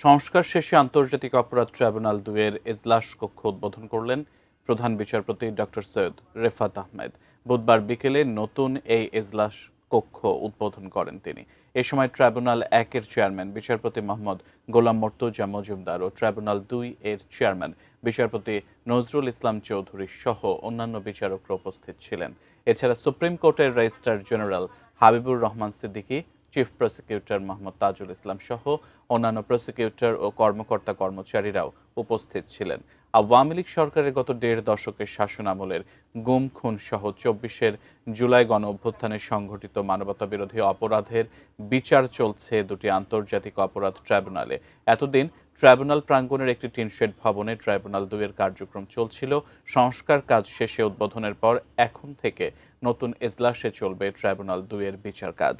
সংস্কার শেষে আন্তর্জাতিক অপরাধ ট্রাইব্যুনাল ২ এর এজলাস কক্ষ উদ্বোধন করলেন প্রধান বিচারপতি ডক্টর সৈয়দ রেফাত আহমেদ। বুধবার বিকেলে নতুন এই এজলাস কক্ষ উদ্বোধন করেন তিনি। এ সময় ট্রাইব্যুনাল ১ এর চেয়ারম্যান বিচারপতি মোহাম্মদ গোলাম মর্তুজা মজুমদার ও ট্রাইব্যুনাল ২ এর চেয়ারম্যান বিচারপতি নজরুল ইসলাম চৌধুরী সহ অন্যান্য বিচারকরা উপস্থিত ছিলেন। এছাড়া সুপ্রিম কোর্টের registrar general Habibur Rahman Siddiqui, chief prosecutor Mohammad Tajul Islam সহ অন্যান্য প্রসিকিউটর ও কর্মকর্তা কর্মচারীরাও উপস্থিত ছিলেন। আওয়ামী লীগ সরকারের গত ১.৫ দশকের শাসনামলের গুম খুন সহ ২৪ জুলাই গণ অভ্যুত্থানে সংঘটিত মানবতাবিরোধী অপরাধের বিচার চলছে দুটি আন্তর্জাতিক অপরাধ ট্রাইব্যুনালে। এতদিন ট্রাইব্যুনাল প্রাঙ্গণের একটি টিনশেড ভবনে ট্রাইব্যুনাল ২ এর কার্যক্রম চলছিল। সংস্কার কাজ শেষে উদ্বোধনের পর এখন থেকে নতুন এজলাসে চলবে ট্রাইব্যুনাল ২ এর বিচার কাজ।